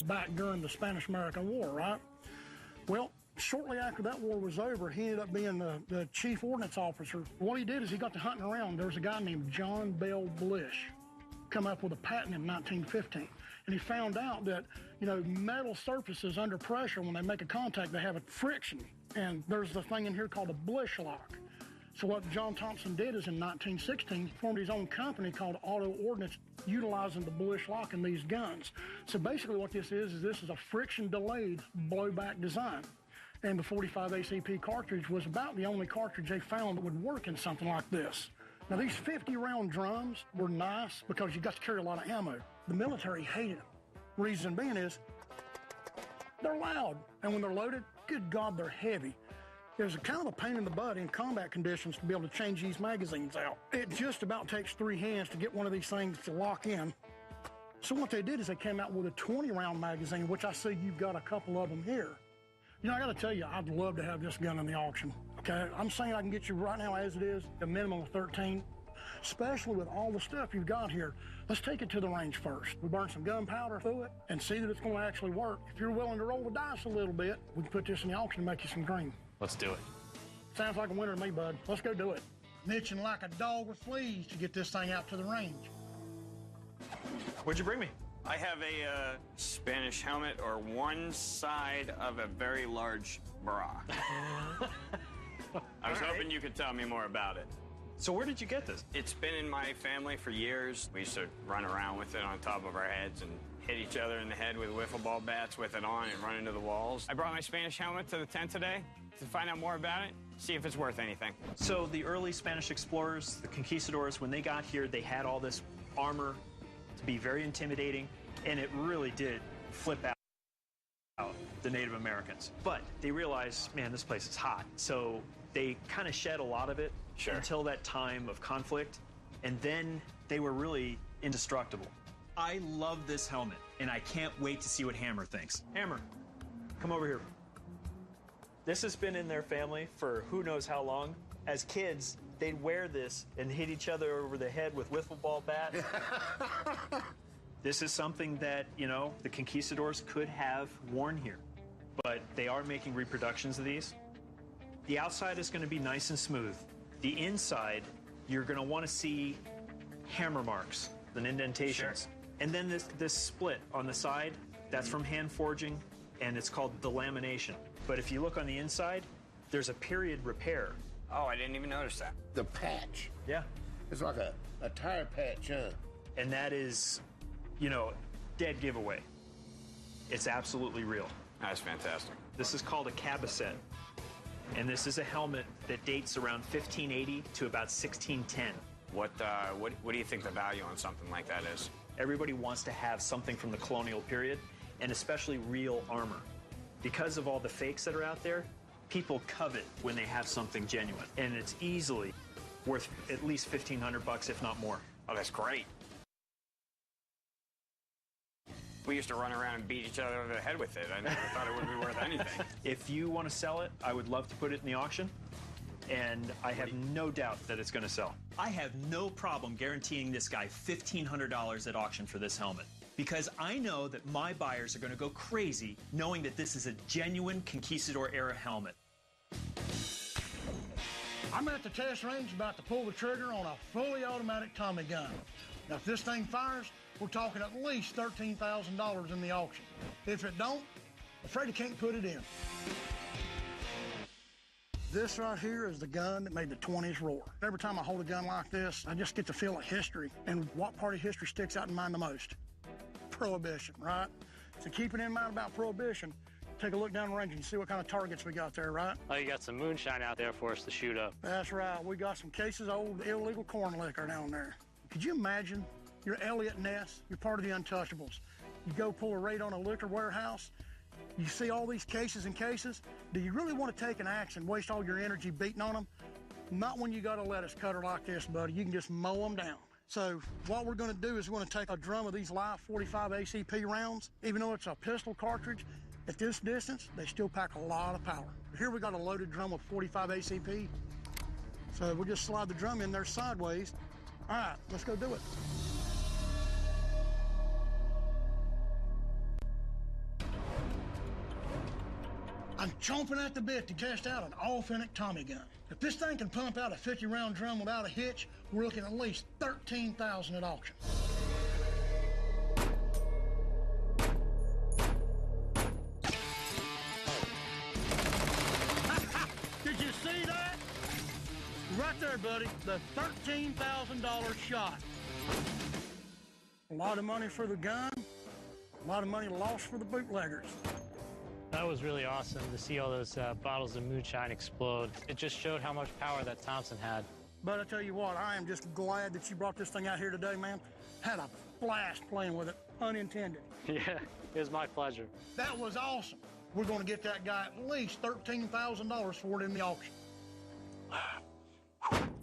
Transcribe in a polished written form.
back during the Spanish-American War, right? Well, shortly after that war was over, he ended up being the chief ordnance officer. What he did is he got to hunting around. There was a guy named John Bell Blish come up with a patent in 1915. And he found out that, metal surfaces under pressure, when they make a contact, they have a friction. And there's the thing in here called a Blish lock. So what John Thompson did is in 1916, he formed his own company called Auto Ordnance, utilizing the Blish lock in these guns. So basically what this is a friction-delayed blowback design. And the 45 ACP cartridge was about the only cartridge they found that would work in something like this. Now, these 50-round drums were nice because you got to carry a lot of ammo. The military hated them. Reason being is they're loud, and when they're loaded, good God, they're heavy. There's a kind of a pain in the butt in combat conditions to be able to change these magazines out. It just about takes 3 hands to get one of these things to lock in. So what they did is they came out with a 20-round magazine, which I see you've got a couple of them here. I got to tell you, I'd love to have this gun in the auction, okay? I'm saying I can get you right now as it is, a minimum of 13, especially with all the stuff you've got here. Let's take it to the range first. We burn some gunpowder through it and see that it's going to actually work. If you're willing to roll the dice a little bit, we can put this in the auction and make you some green. Let's do it. Sounds like a winner to me, bud. Let's go do it. I'm itching like a dog with fleas to get this thing out to the range. Where'd you bring me? I have a Spanish helmet or one side of a very large bra. I was hoping you could tell me more about it. So where did you get this? It's been in my family for years. We used to run around with it on top of our heads and hit each other in the head with wiffle ball bats with it on and run into the walls. I brought my Spanish helmet to the tent today to find out more about it, see if it's worth anything. So the early Spanish explorers, the conquistadors, when they got here, they had all this armor to be very intimidating, and it really did flip out the Native Americans. But they realized, man, this place is hot. So they kind of shed a lot of it until that time of conflict, and then they were really indestructible. I love this helmet, and I can't wait to see what Hammer thinks. Hammer, come over here. This has been in their family for who knows how long. As kids, they'd wear this and hit each other over the head with wiffle ball bats. This is something that, the conquistadors could have worn here, but they are making reproductions of these. The outside is going to be nice and smooth. The inside, you're going to want to see hammer marks and indentations. Sure. And then this split on the side, that's from hand forging, and it's called delamination. But if you look on the inside, there's a period repair. Oh, I didn't even notice that. The patch. Yeah. It's like a tire patch, huh? And that is, dead giveaway. It's absolutely real. That's fantastic. This is called a Cabasset. And this is a helmet that dates around 1580 to about 1610. What do you think the value on something like that is? Everybody wants to have something from the colonial period, and especially real armor. Because of all the fakes that are out there, people covet when they have something genuine. And it's easily worth at least $1,500, if not more. Oh, that's great. We used to run around and beat each other over the head with it. I never thought it would be worth anything. If you want to sell it, I would love to put it in the auction. And I have no doubt that it's going to sell. I have no problem guaranteeing this guy $1,500 at auction for this helmet, because I know that my buyers are going to go crazy knowing that this is a genuine Conquistador-era helmet. I'm at the test range about to pull the trigger on a fully automatic Tommy gun. Now, if this thing fires, we're talking at least $13,000 in the auction. If it don't, I'm afraid I can't put it in. This right here is the gun that made the 20s roar. Every time I hold a gun like this, I just get to feel a history. And what part of history sticks out in mind the most? Prohibition, right? So keeping in mind about Prohibition, take a look down the range and see what kind of targets we got there, right? Oh, you got some moonshine out there for us to shoot up. That's right. We got some cases of old illegal corn liquor down there. Could you imagine? You're Elliot Ness, you're part of the Untouchables. You go pull a raid on a liquor warehouse, you see all these cases and cases. Do you really want to take an axe and waste all your energy beating on them? Not when you got a lettuce cutter like this, buddy. You can just mow them down. So what we're going to do is we're going to take a drum of these live 45 ACP rounds. Even though it's a pistol cartridge, at this distance, they still pack a lot of power. Here we got a loaded drum of 45 ACP. So we'll just slide the drum in there sideways. All right, let's go do it. chomping at the bit to test out an authentic Tommy gun. If this thing can pump out a 50-round drum without a hitch, we're looking at least $13,000 at auction. Did you see that? Right there, buddy, the $13,000 shot. A lot of money for the gun, a lot of money lost for the bootleggers. That was really awesome to see all those bottles of moonshine explode. It just showed how much power that Thompson had. But I tell you what, I am just glad that you brought this thing out here today, man. Had a blast playing with it, unintended. Yeah, it was my pleasure. That was awesome. We're going to get that guy at least $13,000 for it in the auction.